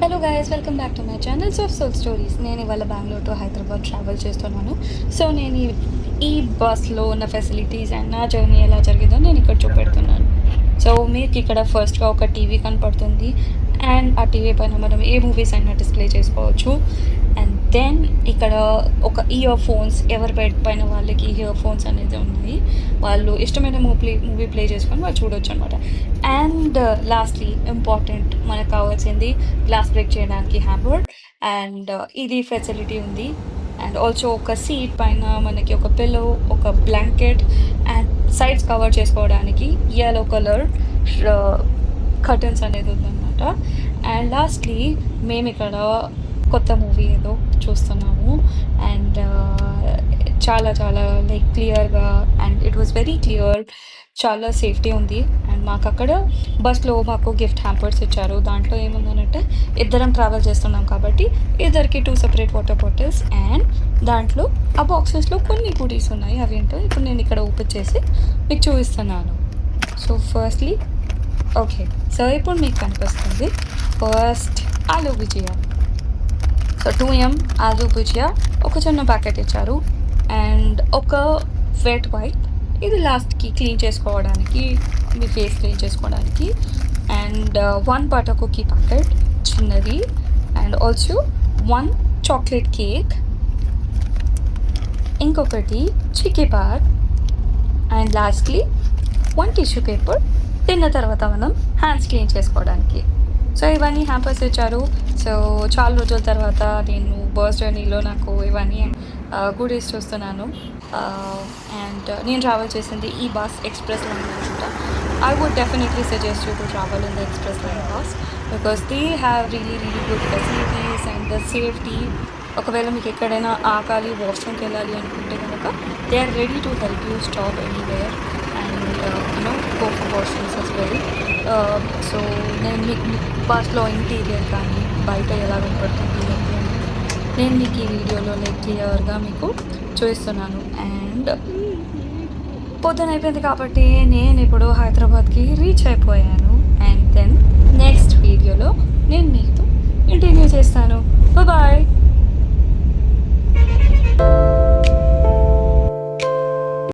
Hello guys, welcome back to my channels of soul stories. నేను ఇవాళ Bengaluru to Hyderabad travel చేస్తున్నాను. So నేను ఈ బస్లో ఉన్న ఫెసిలిటీస్ అండ్ నా జర్నీ ఎలా జరిగిందో నేను ఇక్కడ చూపెడుతున్నాను. సో మీకు ఇక్కడ ఫస్ట్గా ఒక టీవీ కనపడుతుంది అండ్ ఆ టీవీ పైన మనం ఏ మూవీస్ అయినా డిస్ప్లే చేసుకోవచ్చు. అండ్ దెన్ ఇక్కడ ఒక ఇయర్ ఫోన్స్, ఎవరి బెడ్ పైన వాళ్ళకి ఇయర్ ఫోన్స్ అనేది ఉన్నాయి. వాళ్ళు ఇష్టమైన మూవీ ప్లే చేసుకొని వాళ్ళు చూడొచ్చు అనమాట. అండ్ లాస్ట్లీ ఇంపార్టెంట్, మనకు కావాల్సింది గ్లాస్ బ్రేక్ చేయడానికి హ్యాంబర్. అండ్ ఇది ఫెసిలిటీ ఉంది. అండ్ ఆల్సో ఒక సీట్ పైన మనకి ఒక పిల్లో, ఒక బ్లాంకెట్ అండ్ సైడ్స్ కవర్ చేసుకోవడానికి యెల్లో కలర్ కర్టన్స్ అనేది ఉందన్నమాట. అండ్ లాస్ట్లీ మేము ఇక్కడ కొత్త మూవీ ఏదో చూస్తున్నాము. అండ్ చాలా చాలా లైక్ క్లియర్గా, and it was very clear, చాలా సేఫ్టీ ఉంది. అండ్ మాకు అక్కడ బస్లో మాకు గిఫ్ట్ హ్యాంపర్స్ ఇచ్చారు. దాంట్లో ఏముందనంటే ఇద్దరం ట్రావెల్ చేస్తున్నాం కాబట్టి ఇద్దరికి 2 సెపరేట్ వాటర్ బాటిల్స్. అండ్ దాంట్లో ఆ బాక్సెస్లో కొన్ని గుడీస్ ఉన్నాయి. అవి ఏంటో ఇప్పుడు నేను ఇక్కడ ఓపెన్ చేసి మీకు చూపిస్తున్నాను. సో ఫస్ట్లీ ఓకే, సో ఇప్పుడు మీకు కనిపిస్తుంది first aloo bhujia. So 2M aloo bhujia ఒక చిన్న ప్యాకెట్ ఇచ్చారు. అండ్ ఒక వెట్ వైప్, ఇది లాస్ట్కి క్లీన్ చేసుకోవడానికి, మీ ఫేస్ క్లీన్ చేసుకోవడానికి. అండ్ 1 బటర్ కుకీ ప్యాకెట్ చిన్నది. అండ్ ఆల్సో 1 చాక్లెట్ కేక్, ఇంకొకటి chikki bar. And lastly 1 tissue paper, తిన్న తర్వాత మనం హ్యాండ్స్ క్లీన్ చేసుకోవడానికి. సో ఇవన్నీ హ్యాంపర్స్ ఇచ్చారు. సో చాలా రోజుల తర్వాత నేను బస్ జర్నీలో నాకు ఇవన్నీ గుడీస్ చూస్తున్నాను. అండ్ నేను ట్రావెల్ చేసింది ఈ బస్ ఎక్స్ప్రెస్ లైన్ అనమాట. I would definitely suggest you to travel in the express line bus because they have really good facilities and the safety. ఒకవేళ మీకు ఎక్కడైనా ఆకాలి, వాష్రూమ్కి వెళ్ళాలి అనుకుంటే కనుక they are ready to help you stop anywhere and go for washrooms as well. So నేను మీకు బస్లో ఇంటీరియర్ కానీ బయట ఎలా కనపడుతుంది నేను మీకు ఈ వీడియోలో క్లియర్గా మీకు చూపిస్తున్నాను. అండ్ పొద్దున అయిపోయింది కాబట్టి నేను ఇప్పుడు హైదరాబాద్కి రీచ్ అయిపోయాను.